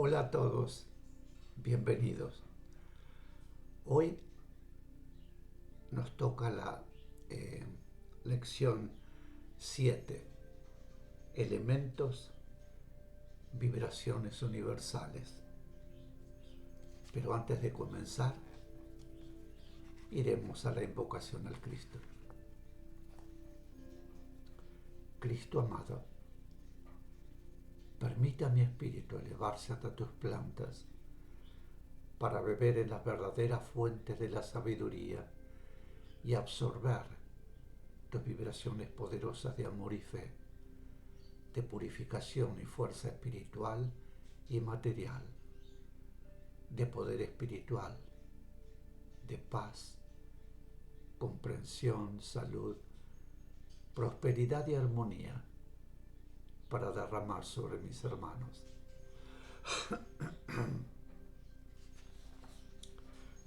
Hola a todos, bienvenidos. Hoy nos toca la lección 7, elementos, vibraciones universales. Pero antes de comenzar, iremos a la invocación al Cristo. Cristo amado, permite a mi espíritu elevarse hasta tus plantas para beber en las verdaderas fuentes de la sabiduría y absorber tus vibraciones poderosas de amor y fe, de purificación y fuerza espiritual y material, de poder espiritual, de paz, comprensión, salud, prosperidad y armonía para derramar sobre mis hermanos.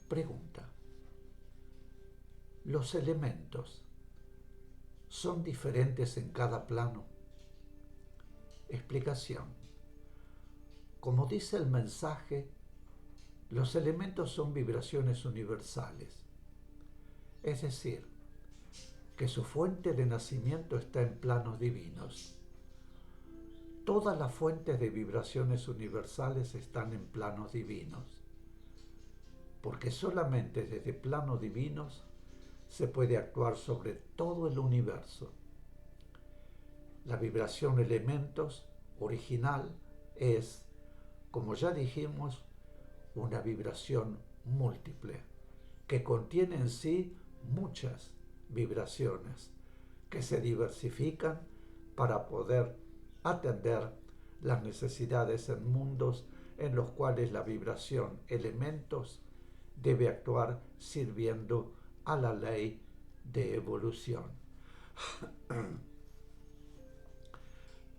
Pregunta: ¿los elementos son diferentes en cada plano? Explicación: como dice el mensaje, los elementos son vibraciones universales, es decir, que su fuente de nacimiento está en planos divinos. Todas las fuentes de vibraciones universales están en planos divinos, porque solamente desde planos divinos se puede actuar sobre todo el universo. La vibración elementos original es, como ya dijimos, una vibración múltiple, que contiene en sí muchas vibraciones que se diversifican para poder atender las necesidades en mundos en los cuales la vibración elementos debe actuar sirviendo a la ley de evolución.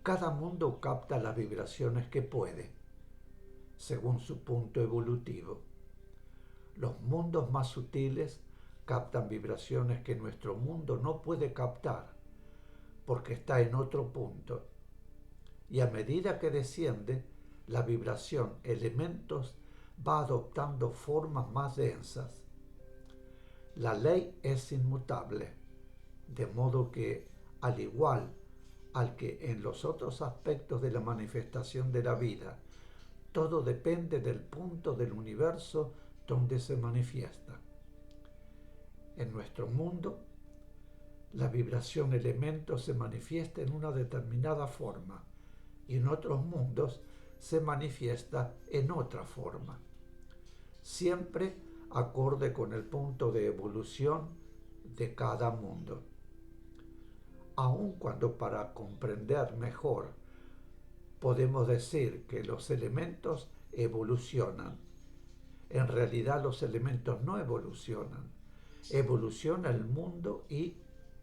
Cada mundo capta las vibraciones que puede, según su punto evolutivo. Los mundos más sutiles captan vibraciones que nuestro mundo no puede captar, porque está en otro punto. Y a medida que desciende, la vibración elementos va adoptando formas más densas. La ley es inmutable, de modo que, al igual al que en los otros aspectos de la manifestación de la vida, todo depende del punto del universo donde se manifiesta. En nuestro mundo, la vibración elemento se manifiesta en una determinada forma y en otros mundos se manifiesta en otra forma, siempre acorde con el punto de evolución de cada mundo. Aun cuando para comprender mejor podemos decir que los elementos evolucionan, en realidad los elementos no evolucionan. Evoluciona el mundo y,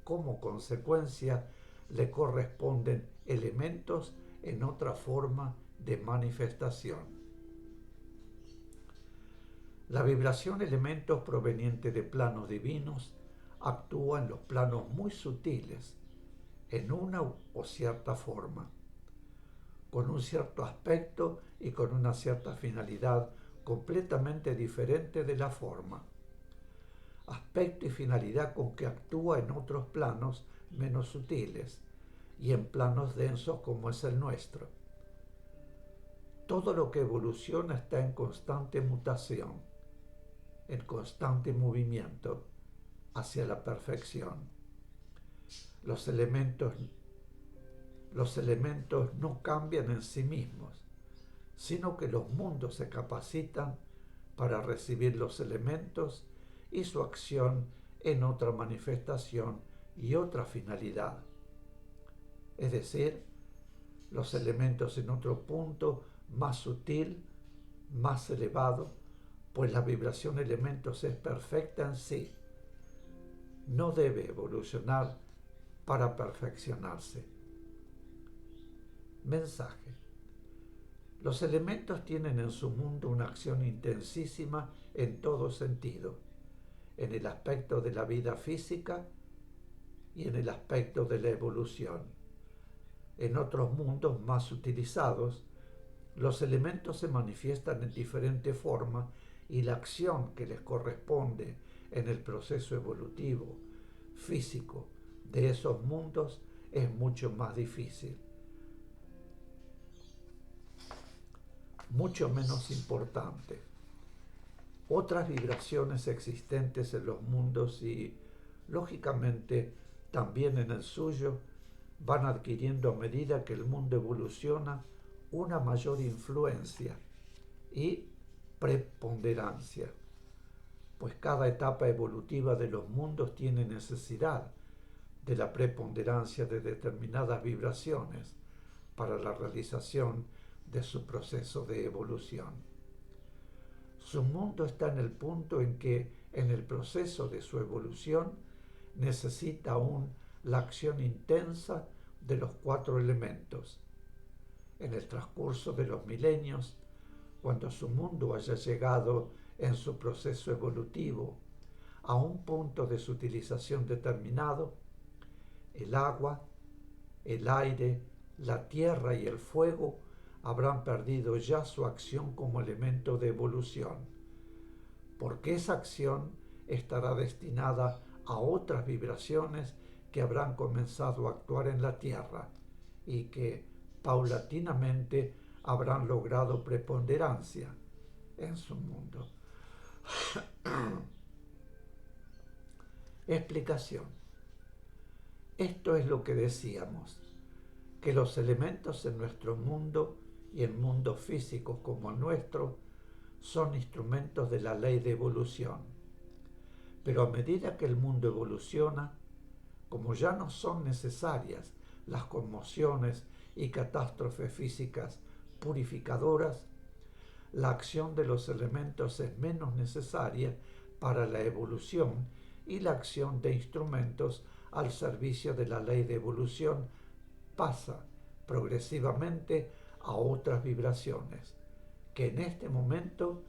como consecuencia, le corresponden elementos en otra forma de manifestación. La vibración elementos proveniente de planos divinos actúa en los planos muy sutiles, en una o cierta forma, con un cierto aspecto y con una cierta finalidad completamente diferente de la forma. Aspecto y finalidad con que actúa en otros planos menos sutiles y en planos densos como es el nuestro. Todo lo que evoluciona está en constante mutación, en constante movimiento hacia la perfección. Los elementos no cambian en sí mismos, sino que los mundos se capacitan para recibir los elementos y su acción en otra manifestación y otra finalidad. Es decir, los elementos en otro punto más sutil, más elevado, pues la vibración elementos es perfecta en sí. No debe evolucionar para perfeccionarse. Mensaje: los elementos tienen en su mundo una acción intensísima en todo sentido, en el aspecto de la vida física y en el aspecto de la evolución. En otros mundos más utilizados, Los elementos se manifiestan en diferente forma y la acción que les corresponde en el proceso evolutivo, físico, de esos mundos es mucho más difícil, mucho menos importante. Otras vibraciones existentes en los mundos y, lógicamente, también en el suyo, van adquiriendo a medida que el mundo evoluciona una mayor influencia y preponderancia, pues cada etapa evolutiva de los mundos tiene necesidad de la preponderancia de determinadas vibraciones para la realización de su proceso de evolución. Su mundo está en el punto en que, en el proceso de su evolución, necesita aún la acción intensa de los 4 elementos. En el transcurso de los milenios, cuando su mundo haya llegado en su proceso evolutivo a un punto de su utilización determinado, el agua, el aire, la tierra y el fuego habrán perdido ya su acción como elemento de evolución, porque esa acción estará destinada a otras vibraciones que habrán comenzado a actuar en la tierra y que paulatinamente habrán logrado preponderancia en su mundo. Explicación. Esto es lo que decíamos, que los elementos en nuestro mundo y en mundos físicos como el nuestro son instrumentos de la ley de evolución. Pero a medida que el mundo evoluciona, como ya no son necesarias las conmociones y catástrofes físicas purificadoras, la acción de los elementos es menos necesaria para la evolución y la acción de instrumentos al servicio de la ley de evolución pasa progresivamente a otras vibraciones que en este momento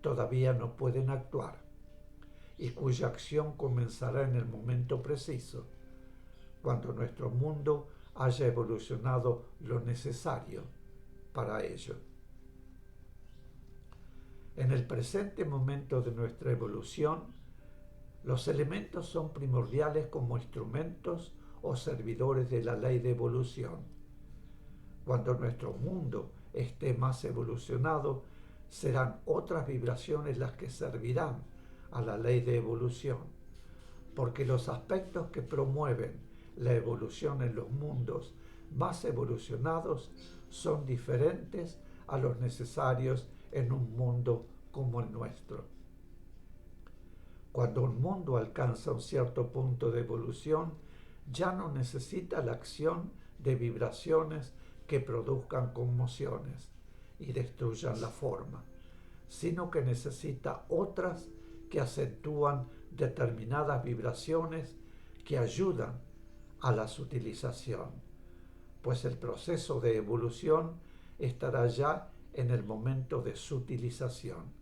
todavía no pueden actuar y cuya acción comenzará en el momento preciso, cuando nuestro mundo haya evolucionado lo necesario para ello. En el presente momento de nuestra evolución, los elementos son primordiales como instrumentos o servidores de la ley de evolución. Cuando nuestro mundo esté más evolucionado, serán otras vibraciones las que servirán a la ley de evolución, porque los aspectos que promueven la evolución en los mundos más evolucionados son diferentes a los necesarios en un mundo como el nuestro. Cuando un mundo alcanza un cierto punto de evolución, ya no necesita la acción de vibraciones que produzcan conmociones y destruyan la forma, sino que necesita otras que acentúan determinadas vibraciones que ayudan a la sutilización, pues el proceso de evolución estará ya en el momento de sutilización.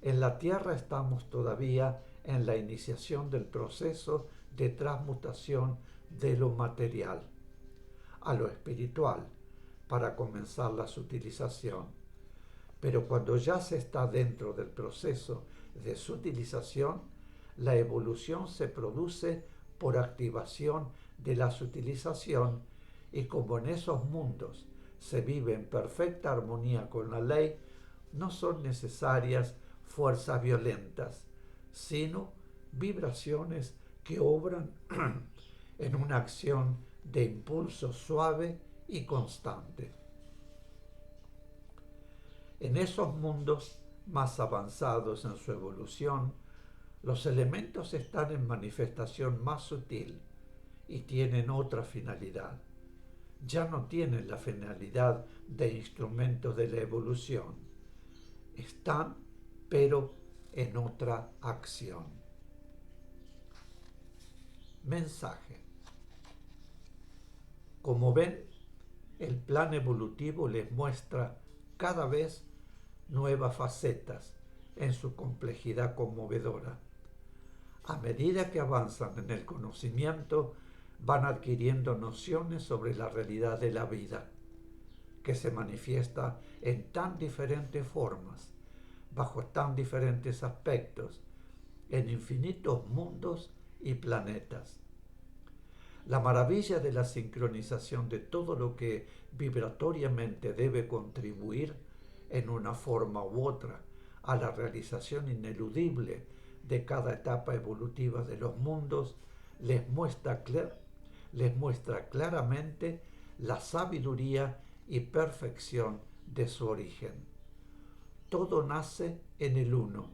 En la Tierra estamos todavía en la iniciación del proceso de transmutación de lo material a lo espiritual para comenzar la sutilización. Pero cuando ya se está dentro del proceso de sutilización, la evolución se produce por activación de la sutilización y como en esos mundos se vive en perfecta armonía con la ley, no son necesarias fuerzas violentas, sino vibraciones que obran en una acción de impulso suave y constante. En esos mundos más avanzados en su evolución, los elementos están en manifestación más sutil y tienen otra finalidad. Ya no tienen la finalidad de instrumentos de la evolución. Están, pero en otra acción. Mensaje. Como ven, el plan evolutivo les muestra cada vez nuevas facetas en su complejidad conmovedora. A medida que avanzan en el conocimiento, van adquiriendo nociones sobre la realidad de la vida. que se manifiesta en tan diferentes formas, bajo tan diferentes aspectos, en infinitos mundos y planetas. La maravilla de la sincronización de todo lo que vibratoriamente debe contribuir en una forma u otra a la realización ineludible de cada etapa evolutiva de los mundos les muestra claramente la sabiduría y perfección de su origen. Todo nace en el uno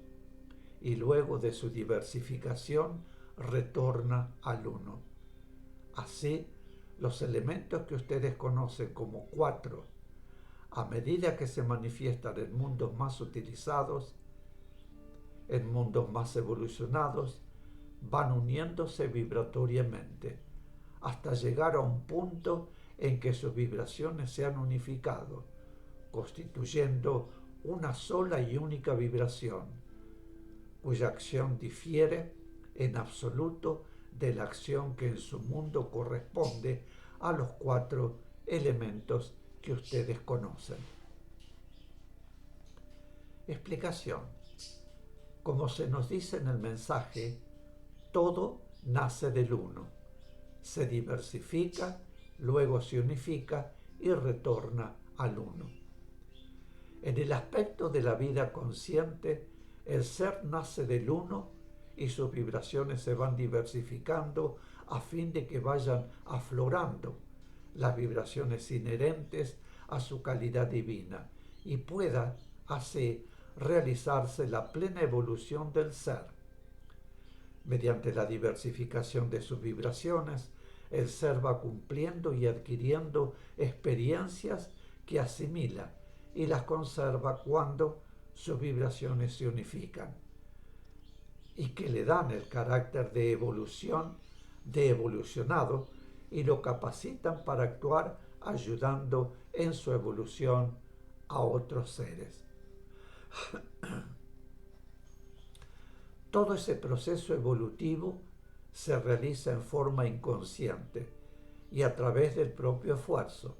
y luego de su diversificación retorna al uno. Así, los elementos que ustedes conocen como 4, a medida que se manifiestan en mundos más utilizados, en mundos más evolucionados, van uniéndose vibratoriamente, hasta llegar a un punto en que sus vibraciones se han unificado, constituyendo una sola y única vibración, cuya acción difiere en absoluto de la acción que en su mundo corresponde a los 4 elementos que ustedes conocen. Explicación. Como se nos dice en el mensaje, todo nace del uno, se diversifica, luego se unifica y retorna al uno. En el aspecto de la vida consciente, el ser nace del uno y sus vibraciones se van diversificando a fin de que vayan aflorando las vibraciones inherentes a su calidad divina y pueda así realizarse la plena evolución del ser. Mediante la diversificación de sus vibraciones, el ser va cumpliendo y adquiriendo experiencias que asimila y las conserva cuando sus vibraciones se unifican y que le dan el carácter de evolución, de evolucionado, y lo capacitan para actuar ayudando en su evolución a otros seres. Todo ese proceso evolutivo se realiza en forma inconsciente y a través del propio esfuerzo.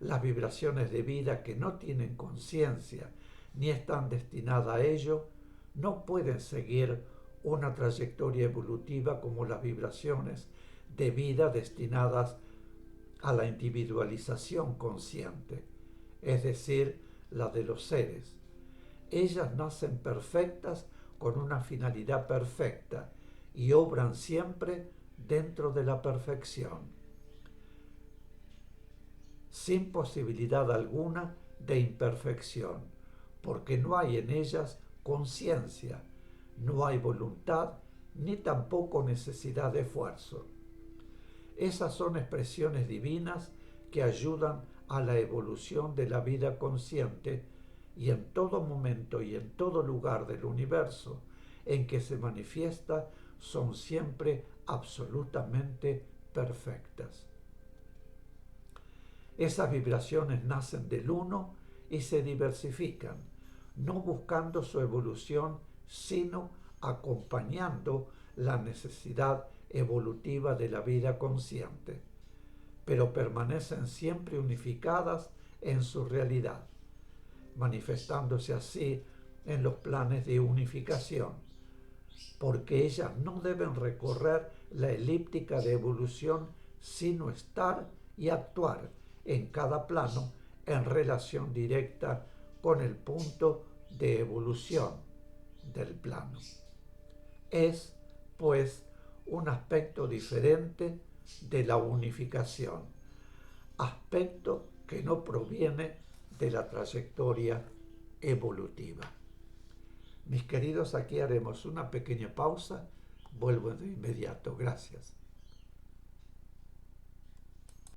Las vibraciones de vida que no tienen conciencia ni están destinadas a ello no pueden seguir una trayectoria evolutiva como las vibraciones de vida destinadas a la individualización consciente, es decir, la de los seres. Ellas nacen perfectas con una finalidad perfecta y obran siempre dentro de la perfección, sin posibilidad alguna de imperfección, porque no hay en ellas conciencia, no hay voluntad ni tampoco necesidad de esfuerzo. Esas son expresiones divinas que ayudan a la evolución de la vida consciente y en todo momento y en todo lugar del universo en que se manifiesta son siempre absolutamente perfectas. Esas vibraciones nacen del uno y se diversifican, no buscando su evolución, sino acompañando la necesidad evolutiva de la vida consciente, pero permanecen siempre unificadas en su realidad, manifestándose así en los planes de unificación, porque ellas no deben recorrer la elíptica de evolución, sino estar y actuar en cada plano en relación directa con el punto de evolución del plano. Es, pues, un aspecto diferente de la unificación, aspecto que no proviene de la trayectoria evolutiva. Mis queridos, aquí haremos una pequeña pausa. Vuelvo de inmediato. Gracias.